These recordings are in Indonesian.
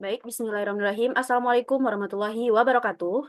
Baik, bismillahirrahmanirrahim. Assalamualaikum warahmatullahi wabarakatuh.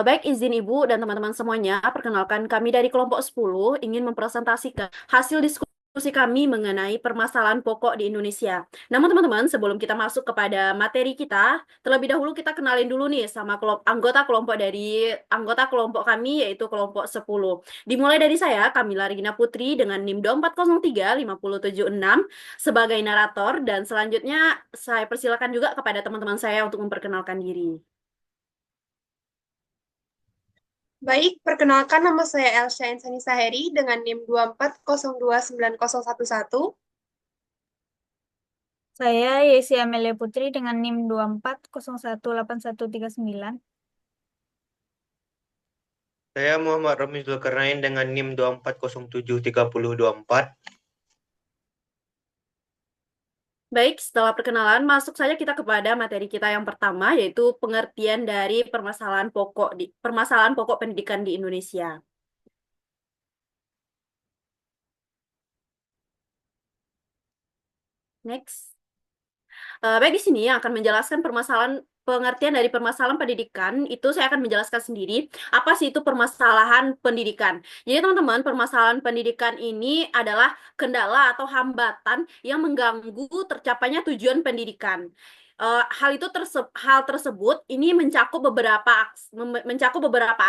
Baik, izin Ibu dan teman-teman semuanya, perkenalkan kami dari kelompok 10 ingin mempresentasikan hasil diskusi kami mengenai permasalahan pokok di Indonesia. Namun teman-teman, sebelum kita masuk kepada materi kita, terlebih dahulu kita kenalin dulu nih sama anggota kelompok kami yaitu kelompok 10. Dimulai dari saya, Kamila Regina Putri dengan NIM 2403576 sebagai narator dan selanjutnya saya persilakan juga kepada teman-teman saya untuk memperkenalkan diri. Baik, perkenalkan nama saya Elsha Insani Saheri dengan NIM 2402911. Saya Yesi Amelia Putri dengan NIM 24018139. Saya Muhammad Romi Zulkarnain dengan NIM 24073024. Baik, setelah perkenalan, masuk saja kita kepada materi kita yang pertama, yaitu pengertian dari permasalahan pokok pendidikan di Indonesia. Next. Baik, di sini yang akan menjelaskan pengertian dari permasalahan pendidikan itu saya akan menjelaskan sendiri apa sih itu permasalahan pendidikan. Jadi teman-teman, permasalahan pendidikan ini adalah kendala atau hambatan yang mengganggu tercapainya tujuan pendidikan. Hal tersebut ini mencakup beberapa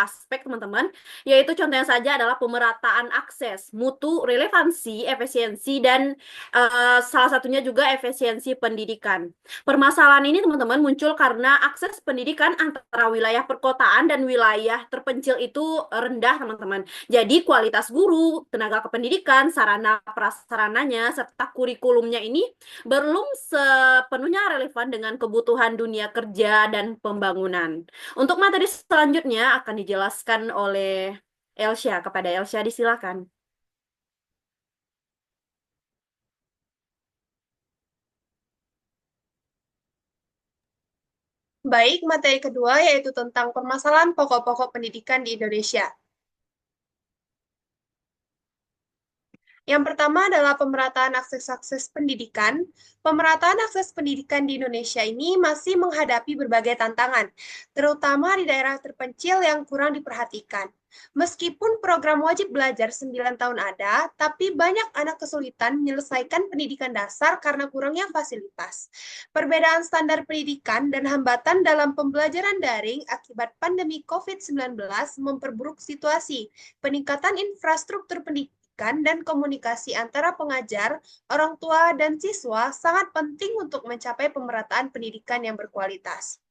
aspek teman-teman, yaitu contohnya saja adalah pemerataan akses, mutu, relevansi, efisiensi, dan salah satunya juga efisiensi pendidikan. Permasalahan ini teman-teman muncul karena akses pendidikan antara wilayah perkotaan dan wilayah terpencil itu rendah teman-teman. Jadi kualitas guru, tenaga kependidikan, sarana prasarananya, serta kurikulumnya ini belum sepenuhnya relevan dengan kebutuhan dunia kerja dan pembangunan. Untuk materi selanjutnya akan dijelaskan oleh Elsha. Kepada Elsha disilakan. Baik, materi kedua yaitu tentang permasalahan pokok-pokok pendidikan di Indonesia. Yang pertama adalah pemerataan akses-akses pendidikan. Pemerataan akses pendidikan di Indonesia ini masih menghadapi berbagai tantangan, terutama di daerah terpencil yang kurang diperhatikan. Meskipun program wajib belajar 9 tahun ada, tapi banyak anak kesulitan menyelesaikan pendidikan dasar karena kurangnya fasilitas. Perbedaan standar pendidikan dan hambatan dalam pembelajaran daring akibat pandemi COVID-19 memperburuk situasi. Peningkatan infrastruktur pendidikan dan komunikasi antara pengajar, orang tua, dan siswa sangat penting untuk mencapai pemerataan pendidikan yang berkualitas.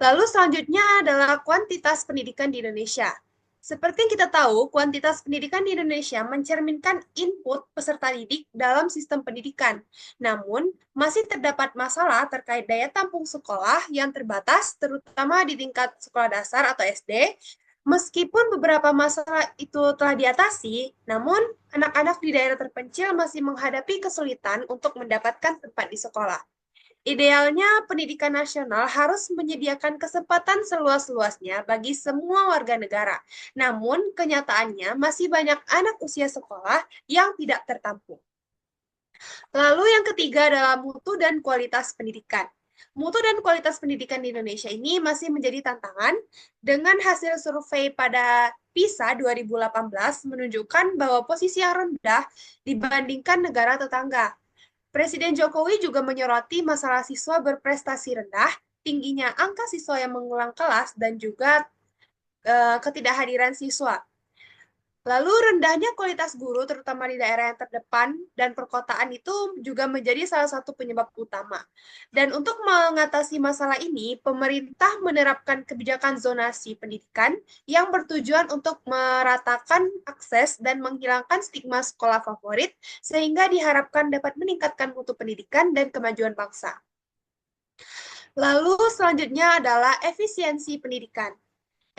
Lalu selanjutnya adalah kuantitas pendidikan di Indonesia. Seperti yang kita tahu, kuantitas pendidikan di Indonesia mencerminkan input peserta didik dalam sistem pendidikan. Namun, masih terdapat masalah terkait daya tampung sekolah yang terbatas, terutama di tingkat sekolah dasar atau SD. Meskipun beberapa masalah itu telah diatasi, namun anak-anak di daerah terpencil masih menghadapi kesulitan untuk mendapatkan tempat di sekolah. Idealnya, pendidikan nasional harus menyediakan kesempatan seluas-luasnya bagi semua warga negara. Namun, kenyataannya masih banyak anak usia sekolah yang tidak tertampung. Lalu yang ketiga adalah mutu dan kualitas pendidikan. Mutu dan kualitas pendidikan di Indonesia ini masih menjadi tantangan dengan hasil survei pada PISA 2018 menunjukkan bahwa posisi yang rendah dibandingkan negara tetangga. Presiden Jokowi juga menyoroti masalah siswa berprestasi rendah, tingginya angka siswa yang mengulang kelas, dan juga ketidakhadiran siswa. Lalu rendahnya kualitas guru, terutama di daerah yang terdepan dan perkotaan itu juga menjadi salah satu penyebab utama. Dan untuk mengatasi masalah ini, pemerintah menerapkan kebijakan zonasi pendidikan yang bertujuan untuk meratakan akses dan menghilangkan stigma sekolah favorit, sehingga diharapkan dapat meningkatkan mutu pendidikan dan kemajuan bangsa. Lalu selanjutnya adalah efisiensi pendidikan.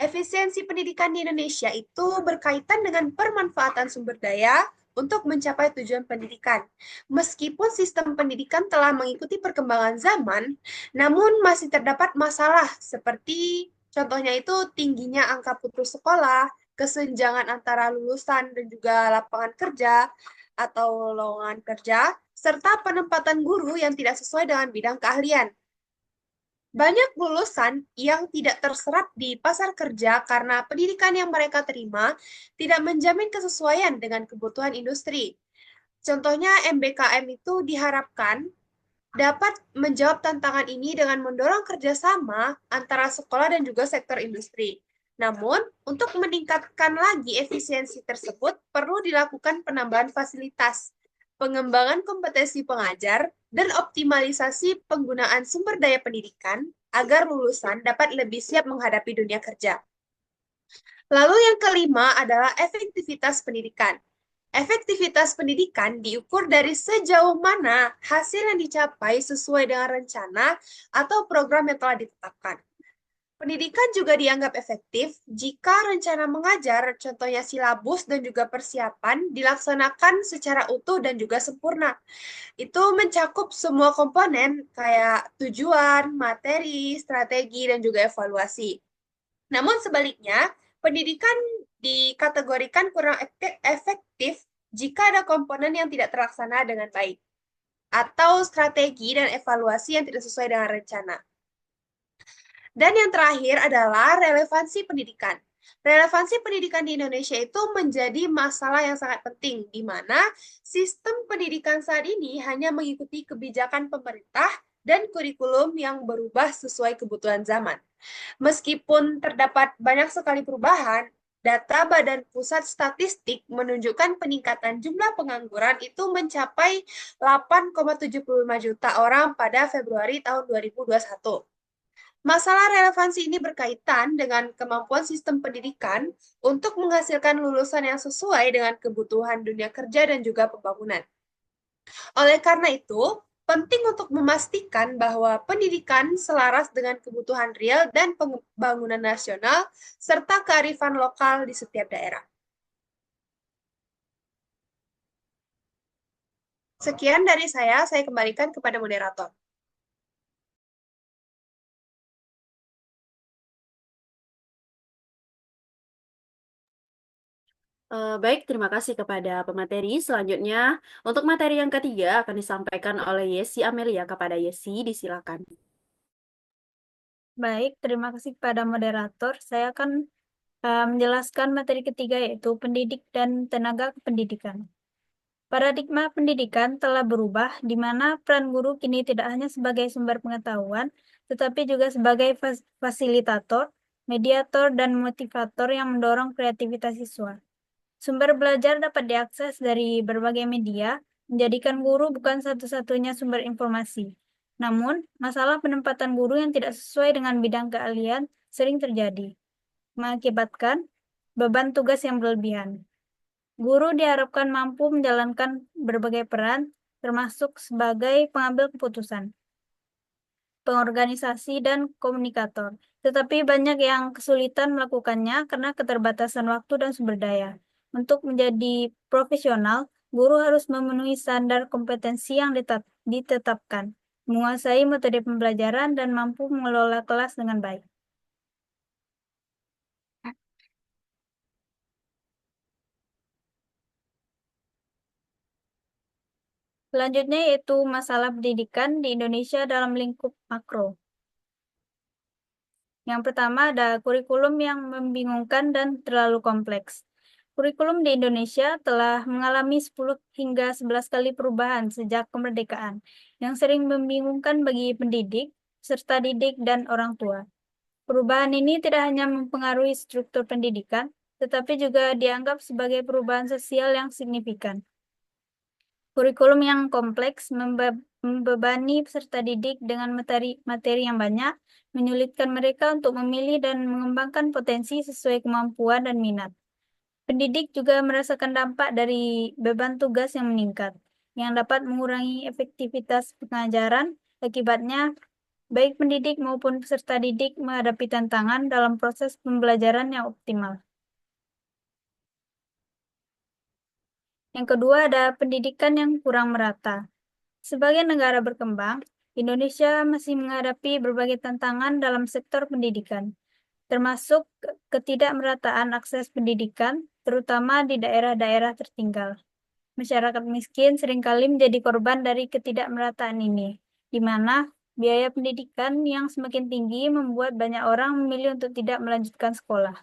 Efisiensi pendidikan di Indonesia itu berkaitan dengan pemanfaatan sumber daya untuk mencapai tujuan pendidikan. Meskipun sistem pendidikan telah mengikuti perkembangan zaman, namun masih terdapat masalah seperti contohnya itu tingginya angka putus sekolah, kesenjangan antara lulusan dan juga lapangan kerja, atau lowongan kerja, serta penempatan guru yang tidak sesuai dengan bidang keahlian. Banyak lulusan yang tidak terserap di pasar kerja karena pendidikan yang mereka terima tidak menjamin kesesuaian dengan kebutuhan industri. Contohnya MBKM itu diharapkan dapat menjawab tantangan ini dengan mendorong kerjasama antara sekolah dan juga sektor industri. Namun, untuk meningkatkan lagi efisiensi tersebut, perlu dilakukan penambahan fasilitas, pengembangan kompetensi pengajar, dan optimalisasi penggunaan sumber daya pendidikan agar lulusan dapat lebih siap menghadapi dunia kerja. Lalu yang kelima adalah efektivitas pendidikan. Efektivitas pendidikan diukur dari sejauh mana hasil yang dicapai sesuai dengan rencana atau program yang telah ditetapkan. Pendidikan juga dianggap efektif jika rencana mengajar, contohnya silabus dan juga persiapan, dilaksanakan secara utuh dan juga sempurna. Itu mencakup semua komponen kayak tujuan, materi, strategi, dan juga evaluasi. Namun sebaliknya, pendidikan dikategorikan kurang efektif jika ada komponen yang tidak terlaksana dengan baik, atau strategi dan evaluasi yang tidak sesuai dengan rencana. Dan yang terakhir adalah relevansi pendidikan. Relevansi pendidikan di Indonesia itu menjadi masalah yang sangat penting, di mana sistem pendidikan saat ini hanya mengikuti kebijakan pemerintah dan kurikulum yang berubah sesuai kebutuhan zaman. Meskipun terdapat banyak sekali perubahan, data Badan Pusat Statistik menunjukkan peningkatan jumlah pengangguran itu mencapai 8,75 juta orang pada Februari tahun 2021. Masalah relevansi ini berkaitan dengan kemampuan sistem pendidikan untuk menghasilkan lulusan yang sesuai dengan kebutuhan dunia kerja dan juga pembangunan. Oleh karena itu, penting untuk memastikan bahwa pendidikan selaras dengan kebutuhan real dan pembangunan nasional, serta kearifan lokal di setiap daerah. Sekian dari saya kembalikan kepada moderator. Baik, terima kasih kepada pemateri. Selanjutnya, untuk materi yang ketiga akan disampaikan oleh Yesi Amelia. Kepada Yesi, disilakan. Baik, terima kasih kepada moderator. Saya akan menjelaskan materi ketiga yaitu pendidik dan tenaga kependidikan. Paradigma pendidikan telah berubah di mana peran guru kini tidak hanya sebagai sumber pengetahuan, tetapi juga sebagai fasilitator, mediator, dan motivator yang mendorong kreativitas siswa. Sumber belajar dapat diakses dari berbagai media, menjadikan guru bukan satu-satunya sumber informasi. Namun, masalah penempatan guru yang tidak sesuai dengan bidang keahlian sering terjadi, mengakibatkan beban tugas yang berlebihan. Guru diharapkan mampu menjalankan berbagai peran, termasuk sebagai pengambil keputusan, pengorganisasi, dan komunikator. Tetapi banyak yang kesulitan melakukannya karena keterbatasan waktu dan sumber daya. Untuk menjadi profesional, guru harus memenuhi standar kompetensi yang ditetapkan, menguasai metode pembelajaran, dan mampu mengelola kelas dengan baik. Selanjutnya yaitu masalah pendidikan di Indonesia dalam lingkup makro. Yang pertama ada kurikulum yang membingungkan dan terlalu kompleks. Kurikulum di Indonesia telah mengalami 10 hingga 11 kali perubahan sejak kemerdekaan, yang sering membingungkan bagi pendidik, peserta didik, dan orang tua. Perubahan ini tidak hanya mempengaruhi struktur pendidikan, tetapi juga dianggap sebagai perubahan sosial yang signifikan. Kurikulum yang kompleks membebani peserta didik dengan materi yang banyak, menyulitkan mereka untuk memilih dan mengembangkan potensi sesuai kemampuan dan minat. Pendidik juga merasakan dampak dari beban tugas yang meningkat, yang dapat mengurangi efektivitas pengajaran. Akibatnya, baik pendidik maupun peserta didik menghadapi tantangan dalam proses pembelajaran yang optimal. Yang kedua ada pendidikan yang kurang merata. Sebagai negara berkembang, Indonesia masih menghadapi berbagai tantangan dalam sektor pendidikan, termasuk ketidakmerataan akses pendidikan, terutama di daerah-daerah tertinggal. Masyarakat miskin seringkali menjadi korban dari ketidakmerataan ini, di mana biaya pendidikan yang semakin tinggi membuat banyak orang memilih untuk tidak melanjutkan sekolah.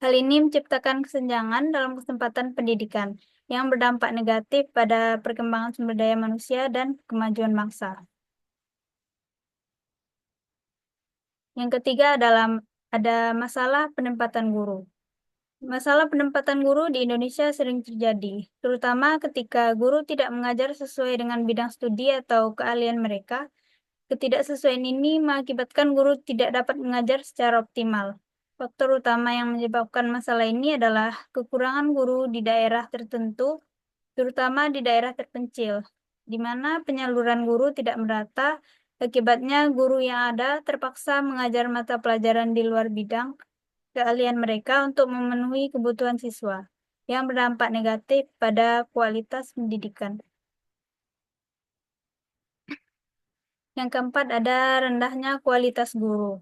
Hal ini menciptakan kesenjangan dalam kesempatan pendidikan yang berdampak negatif pada perkembangan sumber daya manusia dan kemajuan bangsa. Yang ketiga adalah ada masalah penempatan guru. Masalah penempatan guru di Indonesia sering terjadi, terutama ketika guru tidak mengajar sesuai dengan bidang studi atau keahlian mereka. Ketidaksesuaian ini mengakibatkan guru tidak dapat mengajar secara optimal. Faktor utama yang menyebabkan masalah ini adalah kekurangan guru di daerah tertentu, terutama di daerah terpencil, di mana penyaluran guru tidak merata. Akibatnya, guru yang ada terpaksa mengajar mata pelajaran di luar bidang keahlian mereka untuk memenuhi kebutuhan siswa, yang berdampak negatif pada kualitas pendidikan. Yang keempat ada rendahnya kualitas guru.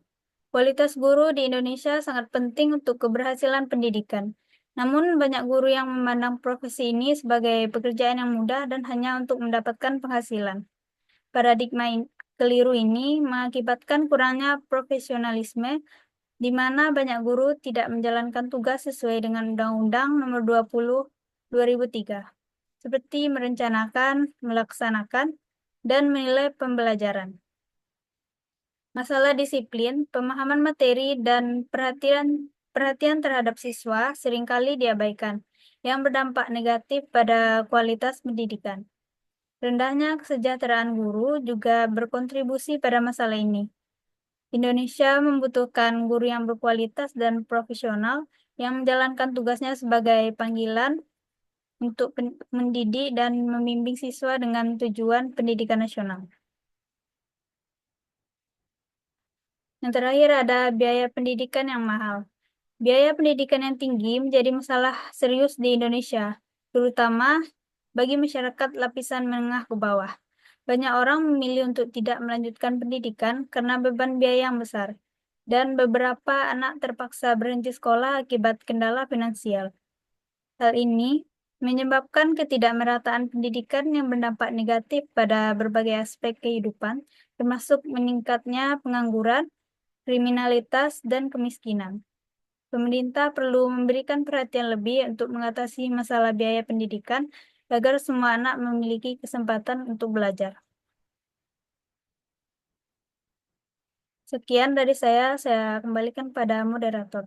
Kualitas guru di Indonesia sangat penting untuk keberhasilan pendidikan. Namun banyak guru yang memandang profesi ini sebagai pekerjaan yang mudah dan hanya untuk mendapatkan penghasilan. Paradigma keliru ini mengakibatkan kurangnya profesionalisme, di mana banyak guru tidak menjalankan tugas sesuai dengan Undang-Undang Nomor 20 2003, seperti merencanakan, melaksanakan, dan menilai pembelajaran. Masalah disiplin, pemahaman materi, dan perhatian terhadap siswa seringkali diabaikan, yang berdampak negatif pada kualitas pendidikan. Rendahnya kesejahteraan guru juga berkontribusi pada masalah ini. Indonesia membutuhkan guru yang berkualitas dan profesional yang menjalankan tugasnya sebagai panggilan untuk mendidik dan membimbing siswa dengan tujuan pendidikan nasional. Yang terakhir ada biaya pendidikan yang mahal. Biaya pendidikan yang tinggi menjadi masalah serius di Indonesia, terutama bagi masyarakat lapisan menengah ke bawah. Banyak orang memilih untuk tidak melanjutkan pendidikan karena beban biaya yang besar, dan beberapa anak terpaksa berhenti sekolah akibat kendala finansial. Hal ini menyebabkan ketidakmerataan pendidikan yang berdampak negatif pada berbagai aspek kehidupan, termasuk meningkatnya pengangguran, kriminalitas, dan kemiskinan. Pemerintah perlu memberikan perhatian lebih untuk mengatasi masalah biaya pendidikan agar semua anak memiliki kesempatan untuk belajar. Sekian dari saya kembalikan pada moderator.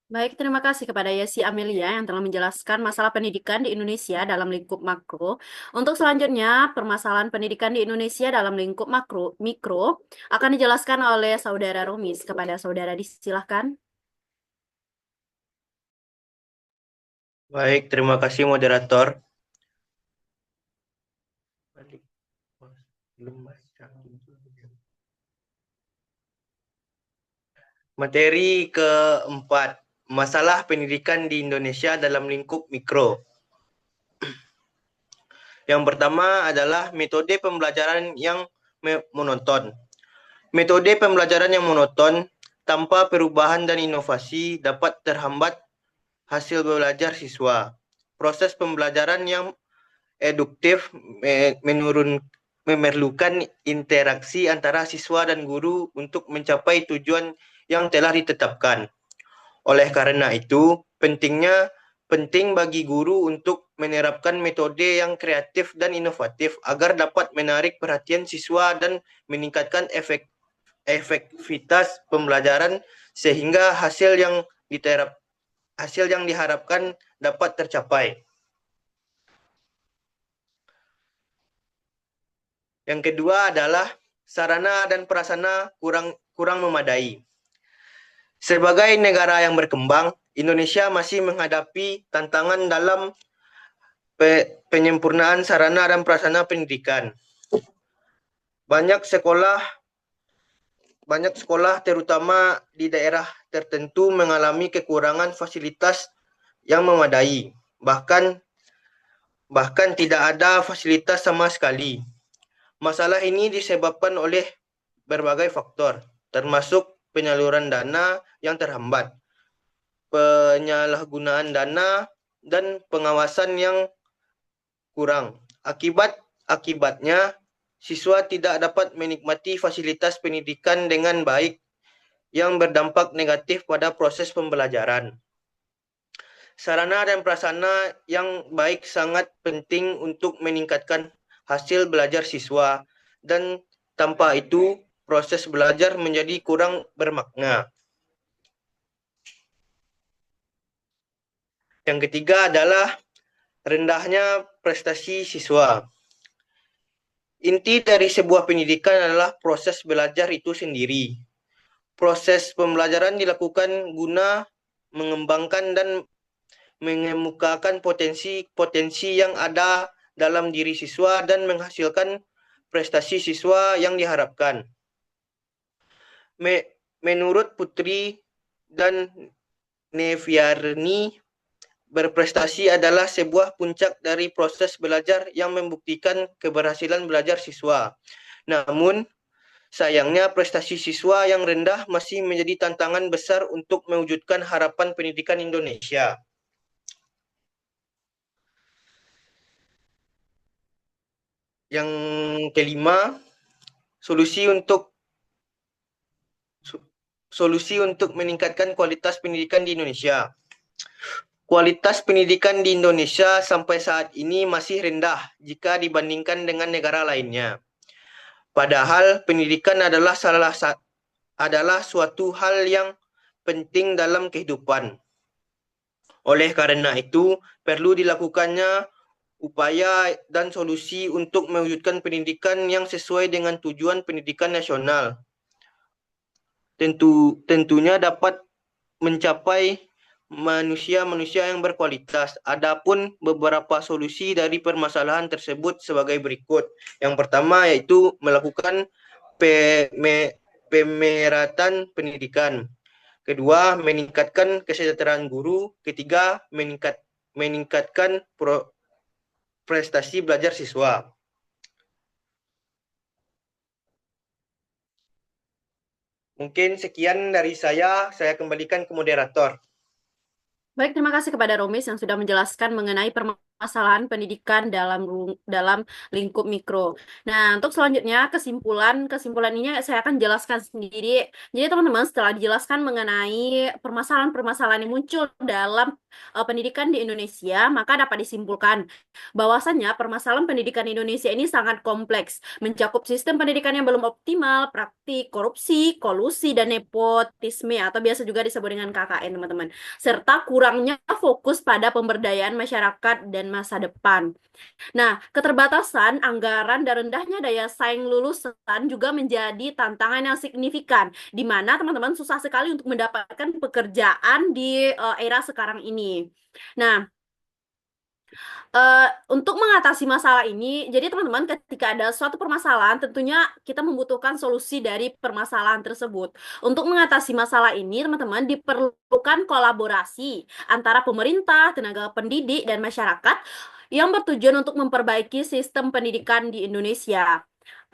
Baik, terima kasih kepada Yesi Amelia yang telah menjelaskan masalah pendidikan di Indonesia dalam lingkup makro. Untuk selanjutnya, permasalahan pendidikan di Indonesia dalam lingkup mikro akan dijelaskan oleh Saudara Romis. Kepada Saudara disilahkan. Baik, terima kasih moderator. Materi keempat, masalah pendidikan di Indonesia dalam lingkup mikro. Yang pertama adalah metode pembelajaran yang monoton. Metode pembelajaran yang monoton tanpa perubahan dan inovasi dapat terhambat hasil belajar siswa. Proses pembelajaran yang eduktif memerlukan interaksi antara siswa dan guru untuk mencapai tujuan yang telah ditetapkan. Oleh karena itu, penting bagi guru untuk menerapkan metode yang kreatif dan inovatif agar dapat menarik perhatian siswa dan meningkatkan efektivitas pembelajaran sehingga hasil yang diharapkan dapat tercapai. Yang kedua adalah sarana dan prasarana kurang memadai. Sebagai negara yang berkembang, Indonesia masih menghadapi tantangan dalam penyempurnaan sarana dan prasarana pendidikan. Banyak sekolah terutama di daerah tertentu mengalami kekurangan fasilitas yang memadai. Bahkan tidak ada fasilitas sama sekali. Masalah ini disebabkan oleh berbagai faktor, termasuk penyaluran dana yang terhambat, penyalahgunaan dana, dan pengawasan yang kurang. Akibatnya, siswa tidak dapat menikmati fasilitas pendidikan dengan baik yang berdampak negatif pada proses pembelajaran. Sarana dan prasarana yang baik sangat penting untuk meningkatkan hasil belajar siswa, dan tanpa itu proses belajar menjadi kurang bermakna. Yang ketiga adalah rendahnya prestasi siswa. Inti dari sebuah pendidikan adalah proses belajar itu sendiri. Proses pembelajaran dilakukan guna mengembangkan dan mengemukakan potensi-potensi yang ada dalam diri siswa dan menghasilkan prestasi siswa yang diharapkan. Menurut Putri dan Neviarni, berprestasi adalah sebuah puncak dari proses belajar yang membuktikan keberhasilan belajar siswa. Namun, sayangnya prestasi siswa yang rendah masih menjadi tantangan besar untuk mewujudkan harapan pendidikan Indonesia. Yang kelima, solusi untuk meningkatkan kualitas pendidikan di Indonesia. Kualitas pendidikan di Indonesia sampai saat ini masih rendah jika dibandingkan dengan negara lainnya. Padahal pendidikan adalah suatu hal yang penting dalam kehidupan. Oleh karena itu, perlu dilakukannya upaya dan solusi untuk mewujudkan pendidikan yang sesuai dengan tujuan pendidikan nasional. Tentunya dapat mencapai manusia-manusia yang berkualitas. Adapun beberapa solusi dari permasalahan tersebut sebagai berikut. Yang pertama yaitu melakukan pemeratan pendidikan. Kedua, meningkatkan kesejahteraan guru. Ketiga, meningkatkan prestasi belajar siswa. Mungkin sekian dari saya kembalikan ke moderator. Baik, terima kasih kepada Romis yang sudah menjelaskan mengenai permasalahan pendidikan dalam lingkup mikro. Nah, untuk selanjutnya kesimpulan ini saya akan jelaskan sendiri. Jadi teman-teman, setelah dijelaskan mengenai permasalahan-permasalahan yang muncul dalam pendidikan di Indonesia, maka dapat disimpulkan bahwasannya permasalahan pendidikan Indonesia ini sangat kompleks, mencakup sistem pendidikan yang belum optimal, praktik korupsi, kolusi, dan nepotisme atau biasa juga disebut dengan KKN, teman-teman, serta kurangnya fokus pada pemberdayaan masyarakat dan masa depan. Nah, keterbatasan anggaran dan rendahnya daya saing lulusan juga menjadi tantangan yang signifikan, di mana teman-teman susah sekali untuk mendapatkan pekerjaan di era sekarang ini. Nah, untuk mengatasi masalah ini, jadi teman-teman ketika ada suatu permasalahan, tentunya kita membutuhkan solusi dari permasalahan tersebut. Untuk mengatasi masalah ini, teman-teman diperlukan kolaborasi antara pemerintah, tenaga pendidik, dan masyarakat yang bertujuan untuk memperbaiki sistem pendidikan di Indonesia.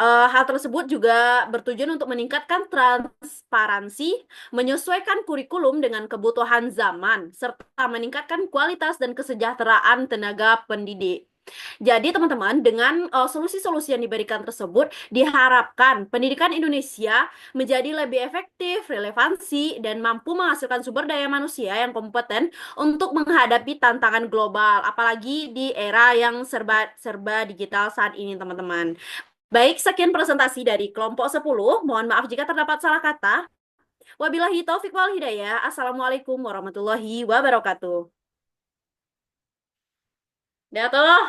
Hal tersebut juga bertujuan untuk meningkatkan transparansi, menyesuaikan kurikulum dengan kebutuhan zaman, serta meningkatkan kualitas dan kesejahteraan tenaga pendidik. Jadi teman-teman, dengan solusi-solusi yang diberikan tersebut, diharapkan pendidikan Indonesia menjadi lebih efektif, relevansi, dan mampu menghasilkan sumber daya manusia yang kompeten untuk menghadapi tantangan global, apalagi di era yang serba digital saat ini, teman-teman. Baik, sekian presentasi dari kelompok 10. Mohon maaf jika terdapat salah kata. Wabillahi taufik wal hidayah. Assalamualaikum warahmatullahi wabarakatuh. Dah toh.